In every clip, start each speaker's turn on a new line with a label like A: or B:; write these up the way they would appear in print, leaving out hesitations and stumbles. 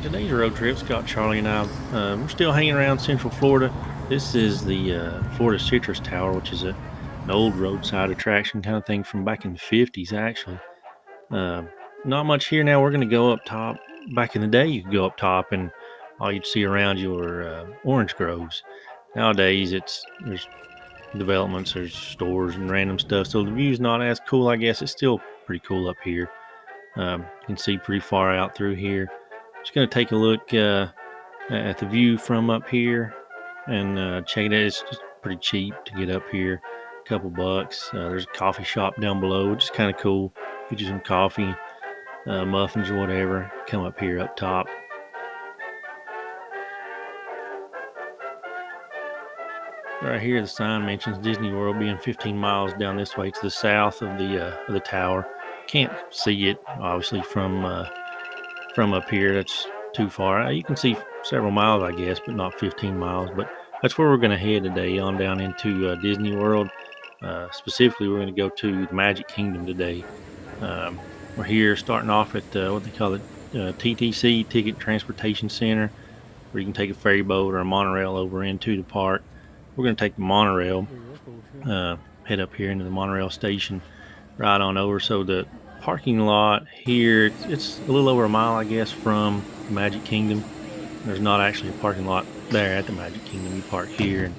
A: Alright, today's road trip, Scott, Charlie, and I, we're still hanging around Central Florida. This is the Florida Citrus Tower, which is an old roadside attraction kind of thing from back in the 50s, actually. Uh, Not much here now. We're going to go up top. Back in the day, you could go up top, and all you'd see around you were orange groves. Nowadays, there's developments, there's stores and random stuff, so the view's not as cool, I guess. It's still pretty cool up here. You can see pretty far out through here. Just going to take a look at the view from up here and check it out. It's just pretty cheap to get up here, a couple bucks. There's a coffee shop down below, which is kind of cool. Get you some coffee, muffins or whatever. Come up here up top. Right here, the sign mentions Disney World being 15 miles down this way to the south of the tower. Can't see it obviously from up here. That's too far. You can see several miles, I guess, but not 15 miles. But that's where we're going to head today, on down into Disney World. Specifically, we're going to go to the Magic Kingdom today. We're here starting off at what they call it, TTC, Ticket Transportation Center, where you can take a ferry boat or a monorail over into the park. We're going to take the monorail, head up here into the monorail station, right on over. So the parking lot here, it's a little over a mile, I guess, from the Magic Kingdom. There's not actually a parking lot there at the Magic Kingdom. You park here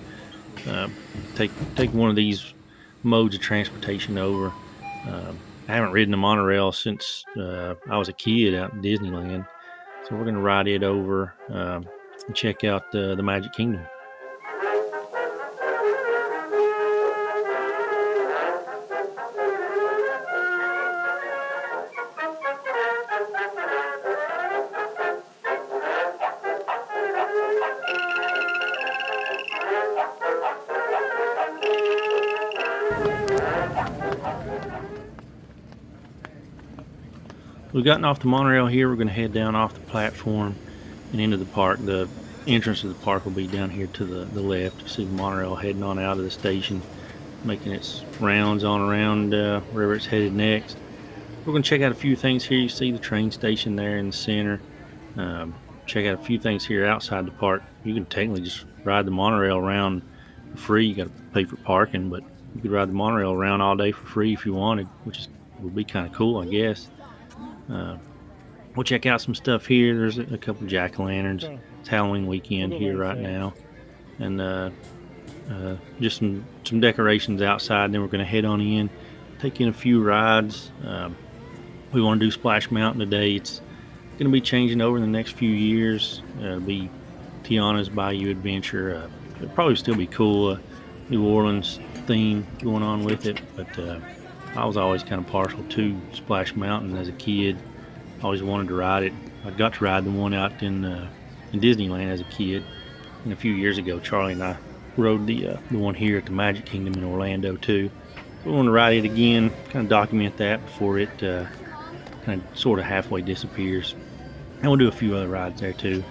A: and take one of these modes of transportation over. I haven't ridden a monorail since I was a kid out in Disneyland, so we're going to ride it over and check out the Magic Kingdom. We've gotten off the monorail here. We're going to head down off the platform and into the park. The entrance of the park will be down here to the left. You see the monorail heading on out of the station, making its rounds on around wherever it's headed next. We're going to check out a few things here. You see the train station there in the center. Check out a few things here outside the park. You can technically just ride the monorail around for free. You got to pay for parking, but you could ride the monorail around all day for free if you wanted, which would be kind of cool, I guess. We'll check out some stuff here. There's a couple jack-o'-lanterns. It's Halloween weekend here right now, and just some decorations outside. And then we're going to head on in, take in a few rides. We want to do Splash Mountain today. It's going to be changing over in the next few years. It'll be Tiana's Bayou Adventure. It'll probably still be cool. New Orleans theme going on with it, but I was always kind of partial to Splash Mountain as a kid. Always wanted to ride it. I got to ride the one out in Disneyland as a kid. And a few years ago, Charlie and I rode the one here at the Magic Kingdom in Orlando too. We want to ride it again, kind of document that before it kind of sort of halfway disappears. And we'll do a few other rides there too.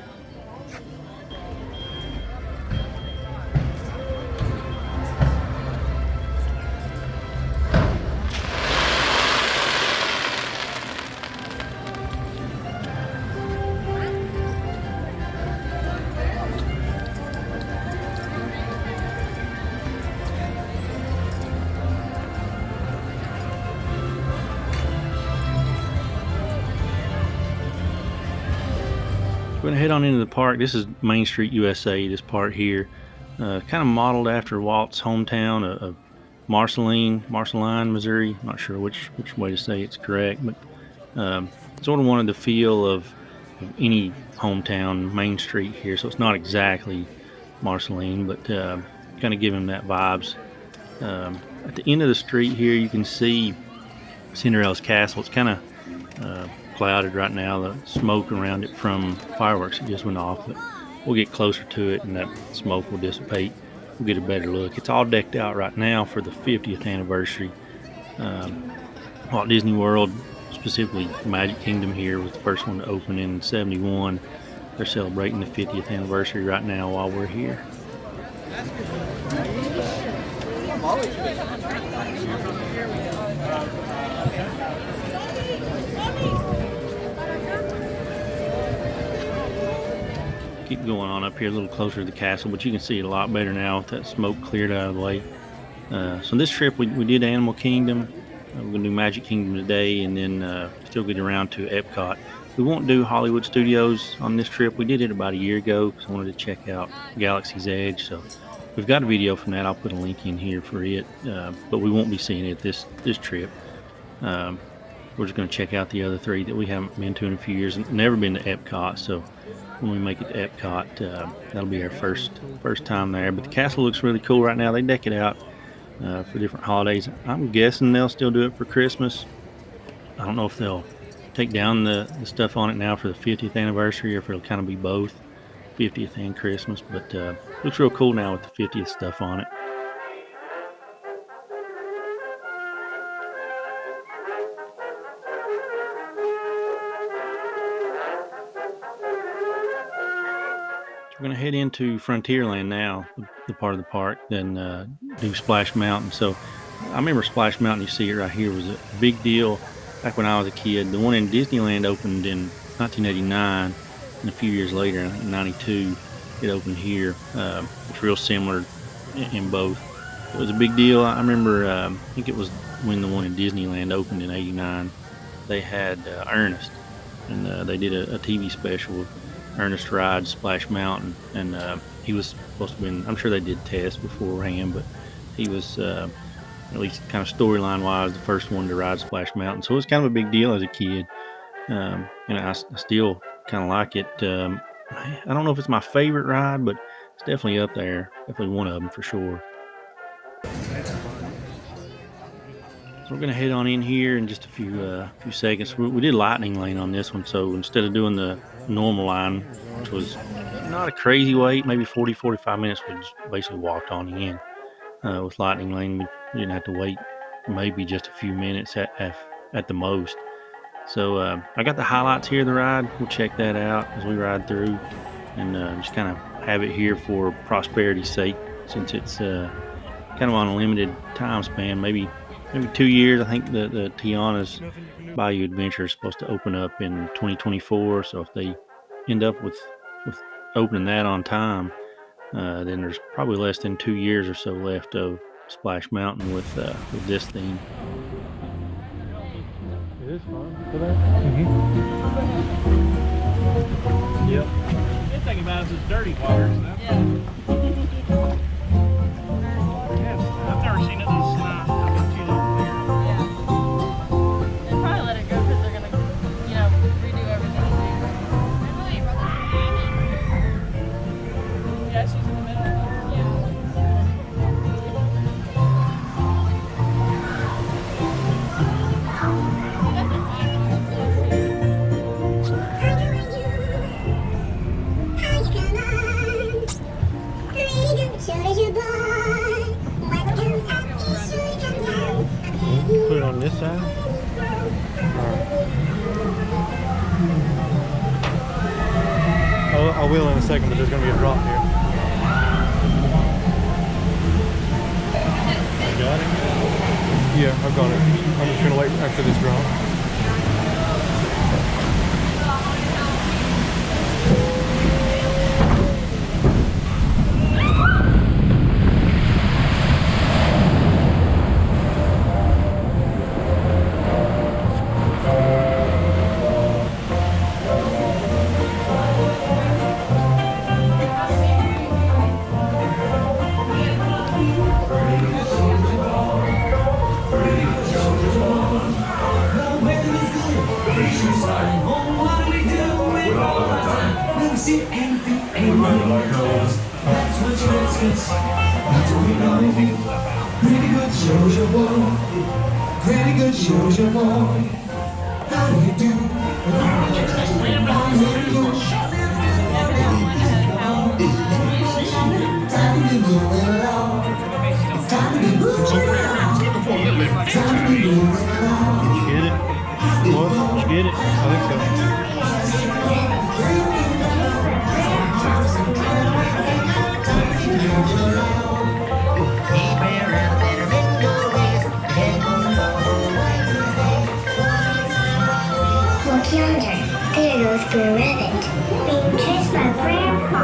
A: We're going to head on into the park. This is Main Street, USA, this part here. Kind of modeled after Walt's hometown of Marceline, Missouri. Not sure which way to say it's correct, but sort of wanted the feel of any hometown Main Street here. So it's not exactly Marceline, but kind of giving that vibes. At the end of the street here, you can see Cinderella's castle. It's kind of clouded right now, the smoke around it from fireworks that just went off, but we'll get closer to it and that smoke will dissipate. We'll get a better look. It's all decked out right now for the 50th anniversary. Walt Disney World, specifically Magic Kingdom here, was the first one to open in 71. They're celebrating the 50th anniversary right now while we're here. get going on up here a little closer to the castle, but you can see it a lot better now with that smoke cleared out of the way. So this trip we did Animal Kingdom. We're gonna do Magic Kingdom today, and then still get around to Epcot. We won't do Hollywood Studios on this trip. We did it about a year ago because I wanted to check out Galaxy's Edge. So we've got a video from that. I'll put a link in here for it, but we won't be seeing it this trip. We're just going to check out the other three that we haven't been to in a few years. Never been to Epcot, so when we make it to Epcot, that'll be our first time there. But the castle looks really cool right now. They deck it out for different holidays. I'm guessing they'll still do it for Christmas. I don't know if they'll take down the stuff on it now for the 50th anniversary, or if it'll kind of be both 50th and Christmas. But looks real cool now with the 50th stuff on it. We're going to head into Frontierland now, the part of the park, then do Splash Mountain. So I remember Splash Mountain, you see it right here, was a big deal back when I was a kid. The one in Disneyland opened in 1989, and a few years later, in 92, it opened here. It's real similar in both. It was a big deal. I remember, I think it was when the one in Disneyland opened in 89, they had Ernest, and they did a TV special with Ernest rides Splash Mountain, and he was supposed to be, I'm sure they did tests beforehand, but he was, at least kind of storyline wise, the first one to ride Splash Mountain. So it was kind of a big deal as a kid. And I still kind of like it. I don't know if it's my favorite ride, but it's definitely up there. Definitely one of them for sure. So we're going to head on in here in just a few seconds. We did Lightning Lane on this one, so instead of doing the normal line, which was not a crazy wait, maybe 40-45 minutes, we just basically walked on in. With Lightning Lane, we didn't have to wait maybe just a few minutes at the most. So I got the highlights here of the ride. We'll check that out as we ride through, and just kind of have it here for prosperity's sake, since it's kind of on a limited time span, maybe 2 years. I think the Tiana's Bayou Adventure is supposed to open up in 2024. So if they end up with opening that on time, then there's probably less than 2 years or so left of Splash Mountain with this theme.
B: It is fun for that. Yep. Good thing about it is it's dirty water. So yeah. I've never seen it this nice.
C: Yeah. They'll probably let it go because they're gonna, redo everything. Yeah, she's in the middle.
B: Put it on this side. I will in a second, but there's going to be a drop here. You got it? Yeah, I've got it. I'm just going to wait after this drop.
D: Pretty good shows your boy. How do you do? Time to move it along. It's time to move it along. Time to move it along.
B: Did you get it? What? Did you get it? I think so.
E: Look yonder, there goes Blue Ribbon, being chased by Grandpa.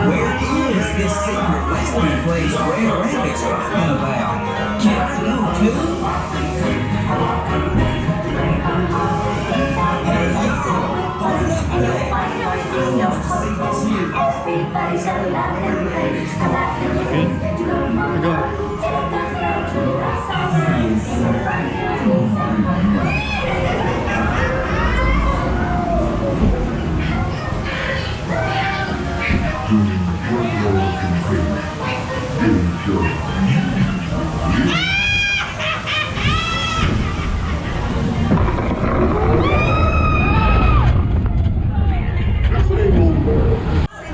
E: Where is this secret landing place Red Rabbit's talking about? Can I go too?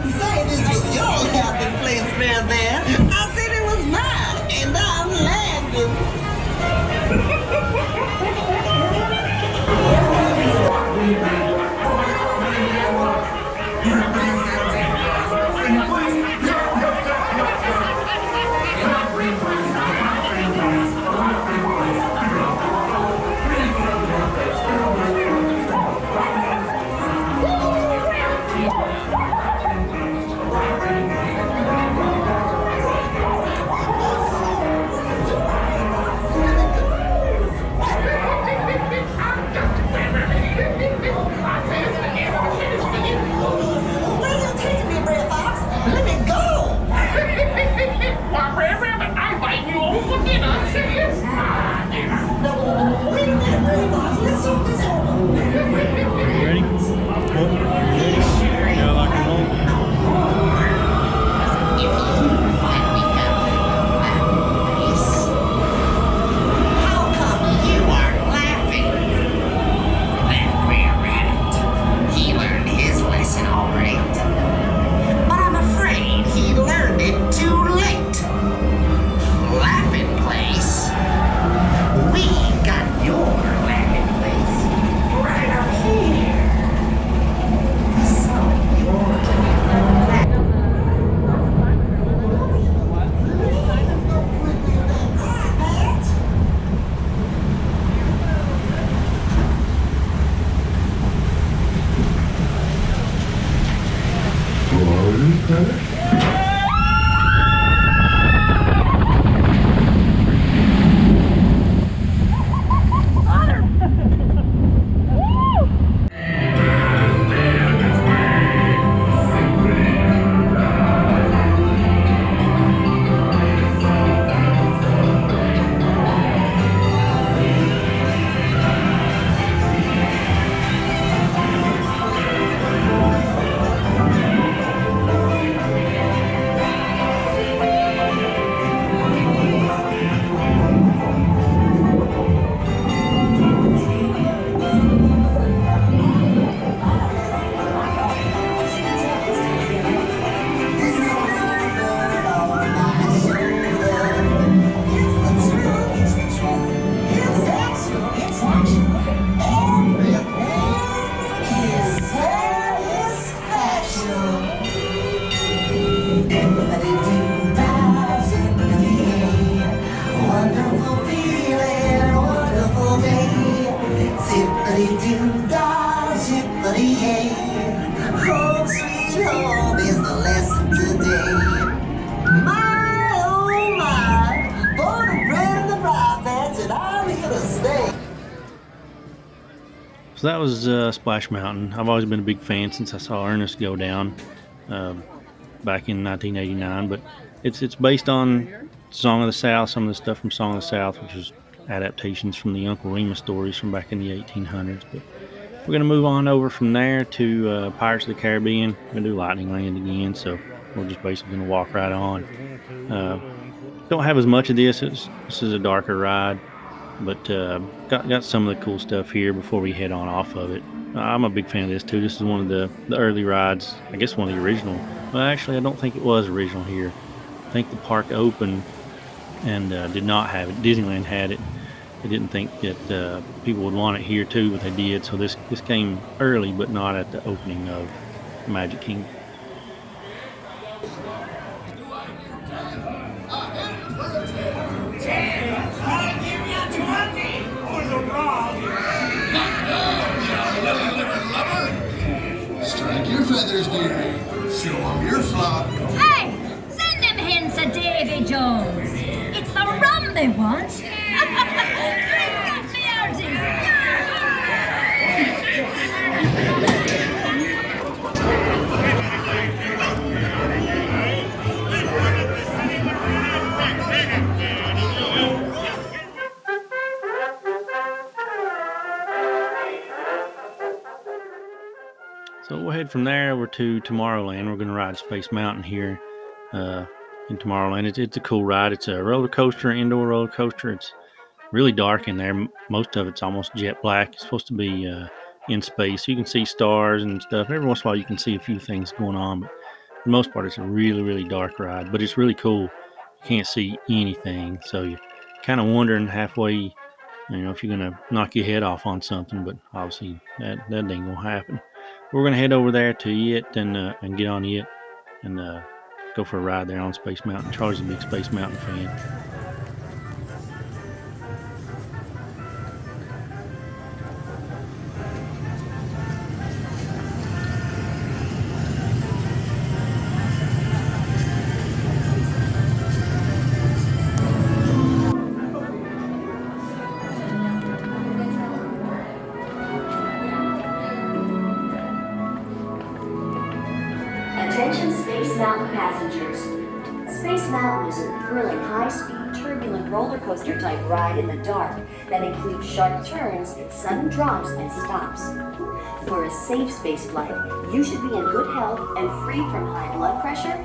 D: Say this was your happy place, man. I said it was mine, and I'm laughing. Where you taking me, Red Fox? Let me go.
F: Why, Red Rabbit, I invite you over for dinner. It's my dinner.
D: No, wait a minute, Red Fox. Let's talk this over.
B: Ready? Ready? Yeah, like a roll.
F: If you finally found that place, how come you aren't laughing? That Red Rabbit, he learned his lesson all right. But I'm afraid he learned it too late. Laughing place? We got your laughing place right up here. So you're Home sweet home is the lesson today. My, oh my, born and bred in the bright patch, and I'm here to stay.
A: So that was Splash Mountain. I've always been a big fan since I saw Ernest go down back in 1989. But it's based on Song of the South, some of the stuff from Song of the South, which is adaptations from the Uncle Remus stories from back in the 1800s. But we're going to move on over from there to Pirates of the Caribbean. We're going to do Lightning Land again, so we're just basically going to walk right on. Don't have as much of this. This is a darker ride, but got some of the cool stuff here before we head on off of it. I'm a big fan of this too. This is one of the early rides. I guess one of the original. Well, actually, I don't think it was original here. I think the park opened and did not have it. Disneyland had it. They didn't think that people would want it here too, but they did. So this came early, but not at the opening of Magic Kingdom.
G: feathers, dearie. Show 'em your flock.
H: Hey, send them hens to Davy Jones. It's the rum they want. Drink up me hearties.
A: So we'll head from there over to Tomorrowland. We're going to ride Space Mountain here in Tomorrowland. It's a cool ride. It's a roller coaster, indoor roller coaster. It's really dark in there. Most of it's almost jet black. It's supposed to be in space. You can see stars and stuff. Every once in a while you can see a few things going on, but for the most part it's a really, really dark ride. But it's really cool. You can't see anything. So you're kind of wondering halfway, if you're going to knock your head off on something, but obviously that ain't going to happen. We're going to head over there to it and get on it and go for a ride there on Space Mountain. Charlie's a big Space Mountain fan.
I: Attention Space Mountain passengers. Space Mountain is a thrilling, high-speed, turbulent roller coaster type ride in the dark that includes sharp turns, sudden drops, and stops. For a safe space flight, you should be in good health and free from high blood pressure,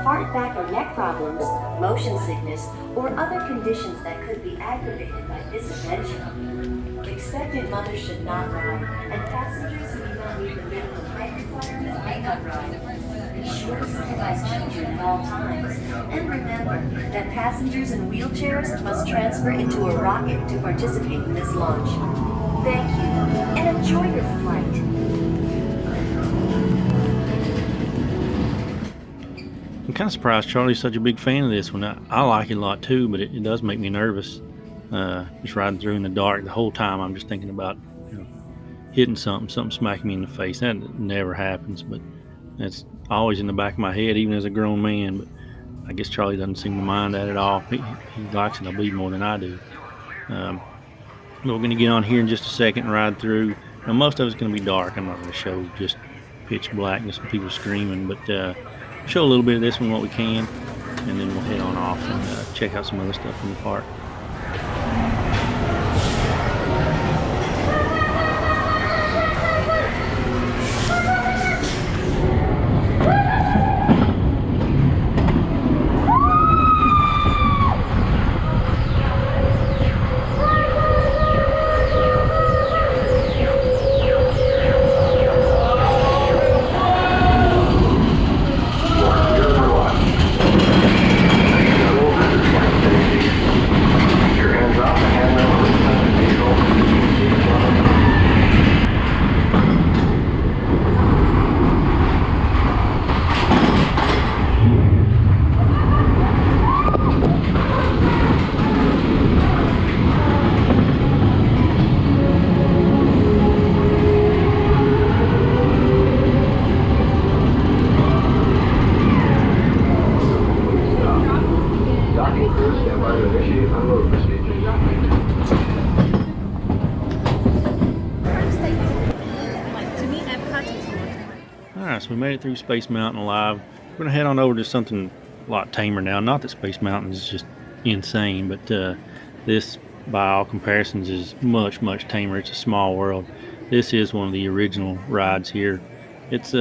I: heart, back, or neck problems, motion sickness, or other conditions that could be aggravated by this adventure. Expectant mothers should not ride, and passengers who do not meet the minimum height requirements may not ride. Be sure to supervise children at all times, and remember that passengers in wheelchairs must transfer into a rocket to participate in this launch. Thank you, and enjoy your flight.
A: I'm kind of surprised Charlie's such a big fan of this one. I like it a lot too, but it does make me nervous. Just riding through in the dark the whole time. I'm just thinking about hitting something smacking me in the face. That never happens, but that's always in the back of my head, even as a grown man. But I guess Charlie doesn't seem to mind that at all. He likes it, I believe, more than I do. We're going to get on here in just a second and ride through. Now, most of it's going to be dark. I'm not going to show just pitch blackness and people screaming, but show a little bit of this one, what we can, and then we'll head on off and check out some other stuff in the park. Alright, so we made it through Space Mountain alive. We're going to head on over to something a lot tamer now. Not that Space Mountain is just insane, but this, by all comparisons, is much tamer. It's a small world. This is one of the original rides here. It's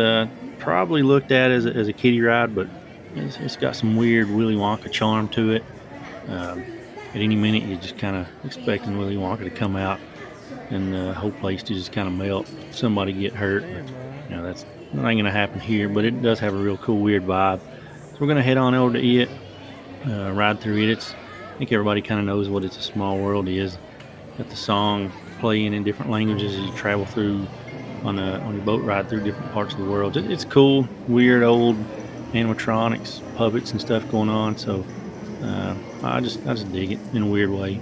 A: probably looked at as a kiddie ride, but it's got some weird Willy Wonka charm to it. At any minute, you're just kind of expecting Willy Wonka to come out and the whole place to just kind of melt, somebody get hurt. But, that's not going to happen here, but it does have a real cool, weird vibe. So we're going to head on over to it, ride through it. I think everybody kind of knows what It's a Small World is. Got the song playing in different languages as you travel through on your boat ride through different parts of the world. It's cool, weird old animatronics, puppets and stuff going on. So I just dig it in a weird way.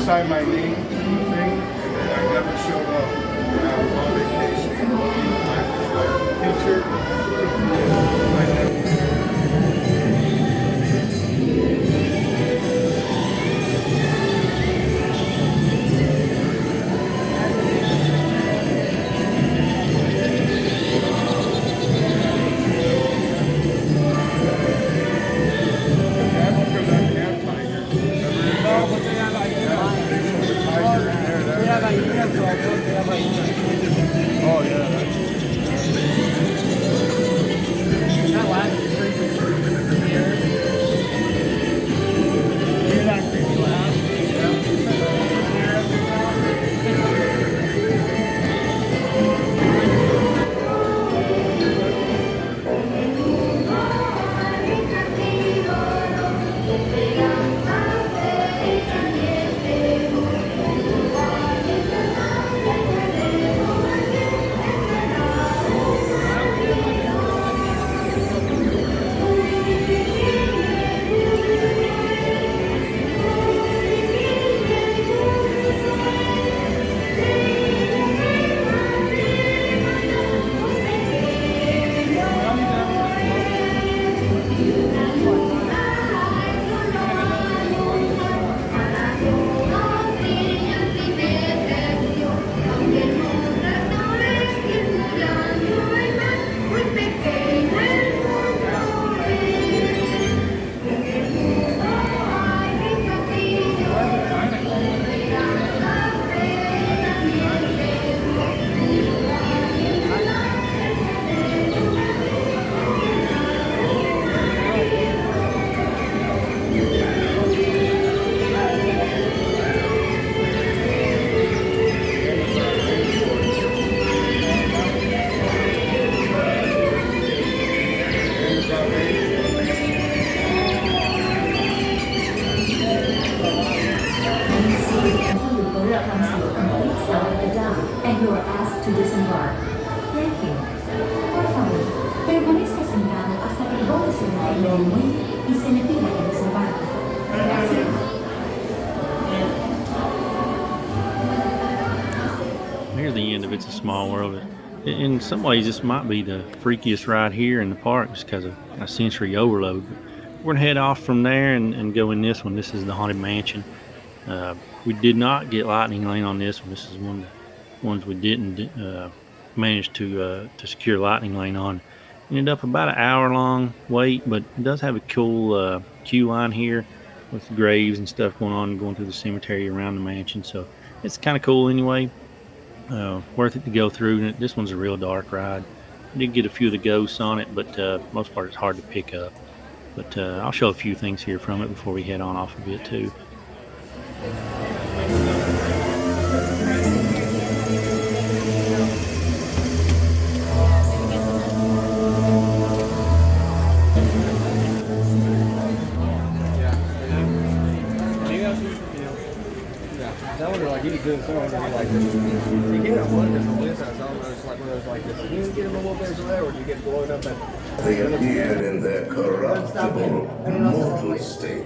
G: signed my name to the thing, and I never showed up. And I was on vacation. My picture took me in. I never. Oh yeah,
B: That last is creepy. Hear that creepy laugh?
I: And you are asked to disembark. Thank you. Por favor, permanezca sentado hasta que el bote se detenga en el muelle y se le pida que desembarque. Gracias.
A: Near the end of It's a Small World. In some ways, this might be the freakiest ride here in the park just because of a sensory overload. We're going to head off from there and go in this one. This is the Haunted Mansion. We did not get Lightning Lane on this one. This is one of the ones we didn't manage to secure Lightning Lane on. Ended up about an hour-long wait, but it does have a cool queue line here with the graves and stuff going through the cemetery around the mansion. So it's kind of cool anyway. Worth it to go through. This one's a real dark ride. I did get a few of the ghosts on it, but most part it's hard to pick up. But I'll show a few things here from it before we head on off a bit too.
B: I wonder, like, he was doing something where he like this. You get him one different list, I saw those like one of those like this. You get him a little bit of there, or do you get blown up at?
D: They appear in their corruptible, mortal state.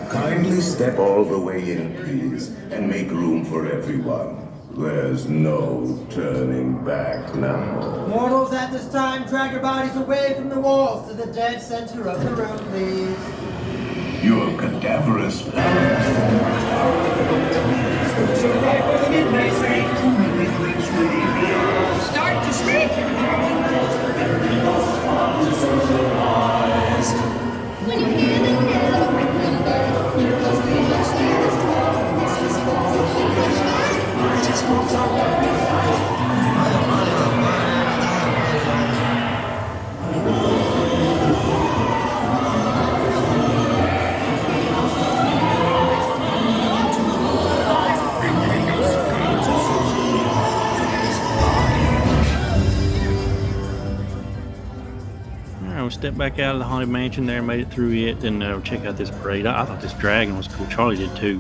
D: Kindly step all the way in, please, and make room for everyone. There's no turning back now.
F: Mortals at this time, drag your bodies away from the walls to the dead center of the room, please.
D: Your cadaverous
H: Start to speak. When you hear the knell, here goes the next this is
A: Step back out of the Haunted Mansion there, made it through it, and check out this parade. I thought this dragon was cool. Charlie did too.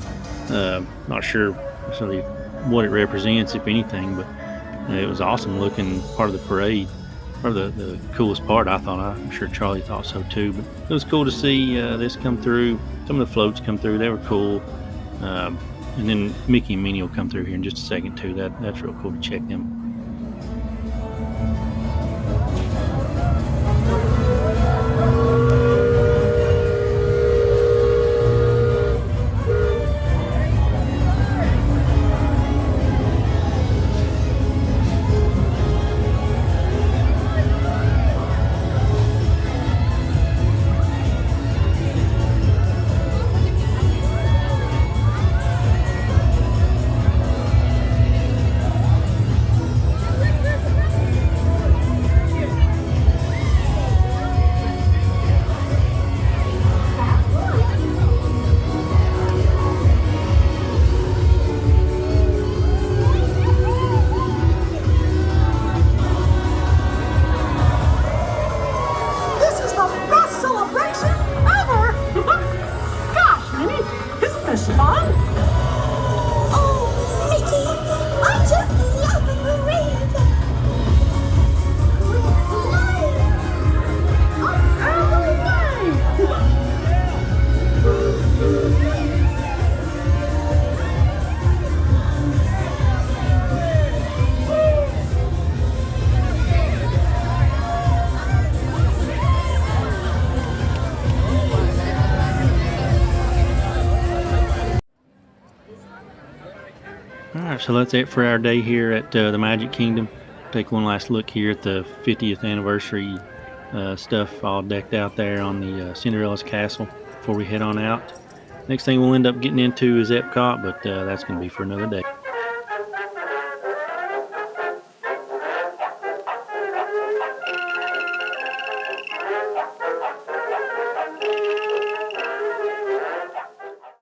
A: Not sure necessarily what it represents, if anything, but it was awesome looking part of the parade. Or the coolest part, I thought. I'm sure Charlie thought so too. But it was cool to see this come through. Some of the floats come through. They were cool. And then Mickey and Minnie will come through here in just a second too. That's real cool to check them.
J: This is the best celebration ever! Gosh, Minnie, isn't this fun?
H: Oh, Mickey, I just love the parade. We're flying all the way.
A: All right, so that's it for our day here at the Magic Kingdom. Take one last look here at the 50th anniversary stuff all decked out there on the Cinderella's castle before we head on out. Next thing we'll end up getting into is Epcot, but that's going to be for another day.